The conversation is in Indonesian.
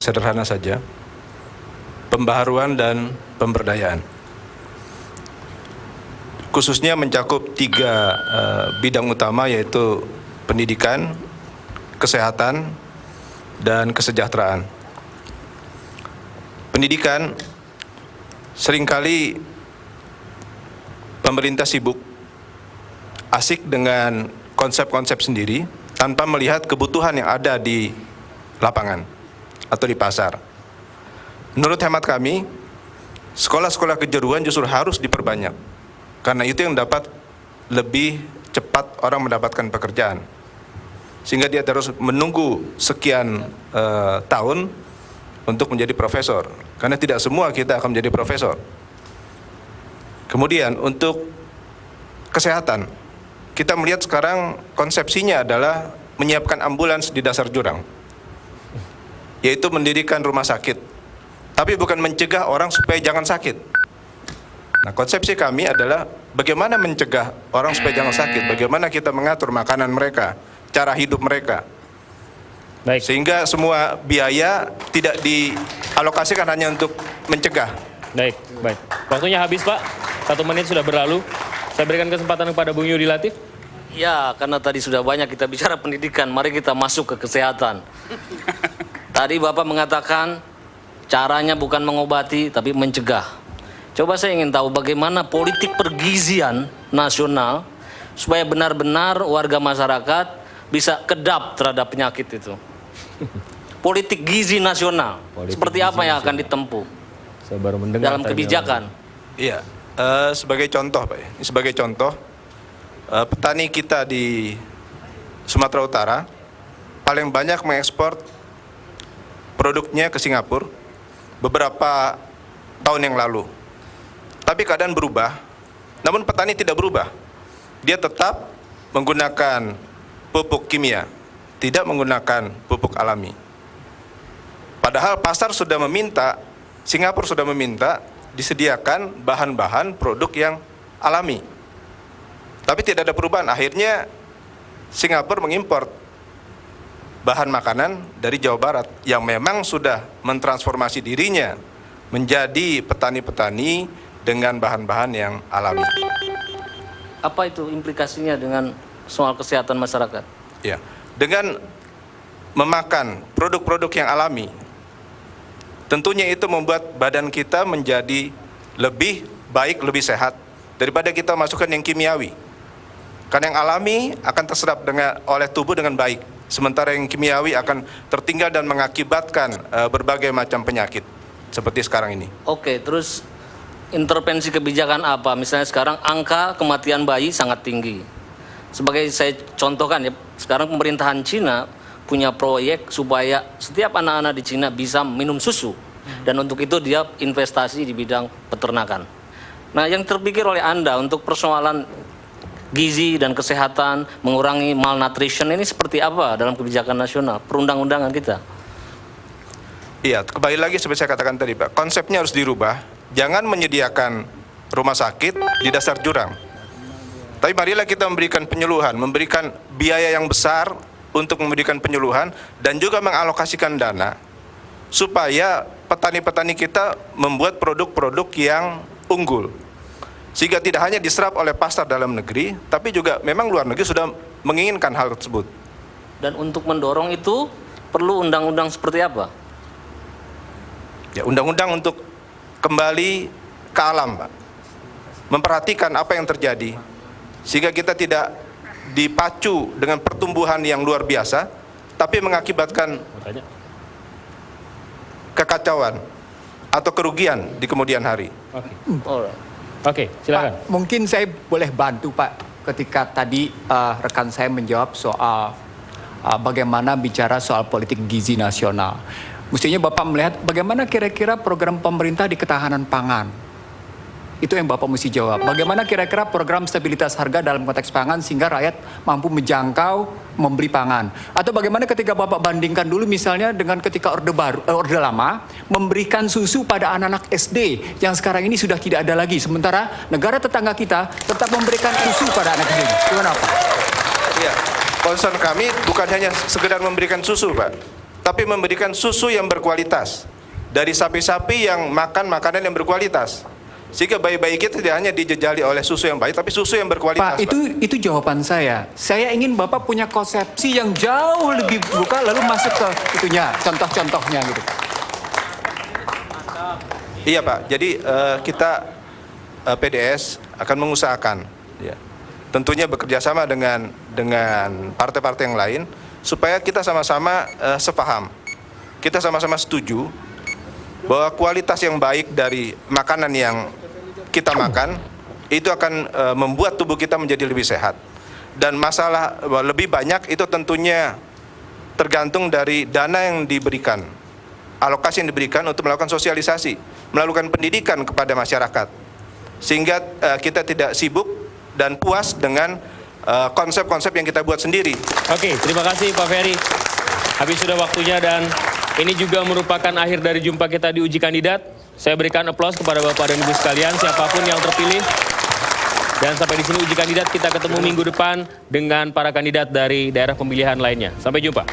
sederhana saja, pembaharuan dan pemberdayaan. Khususnya mencakup 3 bidang utama, yaitu pendidikan, kesehatan, dan kesejahteraan. Pendidikan, seringkali pemerintah sibuk, asik dengan konsep-konsep sendiri, tanpa melihat kebutuhan yang ada di lapangan atau di pasar. Menurut hemat kami, sekolah-sekolah kejuruan justru harus diperbanyak, karena itu yang dapat lebih cepat orang mendapatkan pekerjaan. Sehingga dia terus menunggu sekian tahun untuk menjadi profesor, karena tidak semua kita akan menjadi profesor. Kemudian untuk kesehatan, kita melihat sekarang konsepsinya adalah menyiapkan ambulans di dasar jurang, yaitu mendirikan rumah sakit, tapi bukan mencegah orang supaya jangan sakit. Nah, konsepsi kami adalah bagaimana mencegah orang supaya jangan sakit, bagaimana kita mengatur makanan mereka, cara hidup mereka. Baik. Sehingga semua biaya tidak dialokasikan hanya untuk mencegah. Baik, baik. Waktunya habis, Pak. 1 menit sudah berlalu. Saya berikan kesempatan kepada Bung Yudi Latif. Ya, karena tadi sudah banyak kita bicara pendidikan, mari kita masuk ke kesehatan. Tadi Bapak mengatakan caranya bukan mengobati, tapi mencegah. Coba saya ingin tahu bagaimana politik pergizian nasional supaya benar-benar warga masyarakat bisa kedap terhadap penyakit itu. Politik gizi nasional, seperti apa yang akan ditempuh Saya baru mendengar dalam kebijakan? Iya, sebagai contoh Pak, sebagai contoh, petani kita di Sumatera Utara paling banyak mengekspor produknya ke Singapura beberapa tahun yang lalu. Tapi keadaan berubah, namun petani tidak berubah. Dia tetap menggunakan pupuk kimia, tidak menggunakan pupuk alami. Padahal pasar sudah meminta, Singapura sudah meminta disediakan bahan-bahan produk yang alami. Tapi tidak ada perubahan. Akhirnya Singapura mengimpor bahan makanan dari Jawa Barat yang memang sudah mentransformasi dirinya menjadi petani-petani dengan bahan-bahan yang alami. Apa itu implikasinya dengan soal kesehatan masyarakat? Ya, dengan memakan produk-produk yang alami, tentunya itu membuat badan kita menjadi lebih baik, lebih sehat daripada kita masukkan yang kimiawi. Karena yang alami akan terserap oleh tubuh dengan baik, sementara yang kimiawi akan tertinggal dan mengakibatkan berbagai macam penyakit seperti sekarang ini. Oke, terus intervensi kebijakan apa? Misalnya sekarang angka kematian bayi sangat tinggi. Sebagai saya contohkan ya, sekarang pemerintahan Cina punya proyek supaya setiap anak-anak di Cina bisa minum susu. Dan untuk itu dia investasi di bidang peternakan. Nah, yang terpikir oleh Anda untuk persoalan gizi dan kesehatan, mengurangi malnutrition ini seperti apa dalam kebijakan nasional, perundang-undangan kita? Iya, kembali lagi seperti saya katakan tadi Pak, konsepnya harus dirubah. Jangan menyediakan rumah sakit di dasar jurang. Tapi marilah kita memberikan penyuluhan, memberikan biaya yang besar untuk memberikan penyuluhan dan juga mengalokasikan dana supaya petani-petani kita membuat produk-produk yang unggul. Sehingga tidak hanya diserap oleh pasar dalam negeri, tapi juga memang luar negeri sudah menginginkan hal tersebut. Dan untuk mendorong itu perlu undang-undang seperti apa? Ya, undang-undang untuk kembali ke alam, Pak. Memperhatikan apa yang terjadi, sehingga kita tidak dipacu dengan pertumbuhan yang luar biasa, tapi mengakibatkan kekacauan atau kerugian di kemudian hari. Oke, silakan. Pak, mungkin saya boleh bantu Pak, ketika tadi rekan saya menjawab soal bagaimana bicara soal politik gizi nasional. Mestinya Bapak melihat bagaimana kira-kira program pemerintah di ketahanan pangan. Itu yang Bapak mesti jawab. Bagaimana kira-kira program stabilitas harga dalam konteks pangan sehingga rakyat mampu menjangkau membeli pangan. Atau bagaimana ketika Bapak bandingkan dulu misalnya dengan ketika Orde Lama memberikan susu pada anak-anak SD yang sekarang ini sudah tidak ada lagi. Sementara negara tetangga kita tetap memberikan susu pada anak SD. Gimana Pak? Ya, concern kami bukan hanya sekedar memberikan susu Pak, tapi memberikan susu yang berkualitas dari sapi-sapi yang makan makanan yang berkualitas. Sehingga bayi-bayi kita tidak hanya dijejali oleh susu yang baik, tapi susu yang berkualitas. Pak, itu jawaban saya. Saya ingin Bapak punya konsepsi yang jauh lebih buka, lalu masuk ke itunya, contoh-contohnya gitu. Iya Pak, jadi kita PDS akan mengusahakan, ya, tentunya bekerja sama dengan partai-partai yang lain, supaya kita sama-sama sepaham. Kita sama-sama setuju bahwa kualitas yang baik dari makanan yang kita makan itu akan membuat tubuh kita menjadi lebih sehat. Dan masalah lebih banyak itu tentunya tergantung dari dana yang diberikan, alokasi yang diberikan untuk melakukan sosialisasi, melakukan pendidikan kepada masyarakat, sehingga kita tidak sibuk dan puas dengan konsep-konsep yang kita buat sendiri. Oke, terima kasih Pak Ferry. Habis sudah waktunya dan ini juga merupakan akhir dari jumpa kita di uji kandidat. Saya berikan aplaus kepada Bapak dan Ibu sekalian, siapapun yang terpilih. Dan sampai di sini uji kandidat, kita ketemu minggu depan dengan para kandidat dari daerah pemilihan lainnya. Sampai jumpa.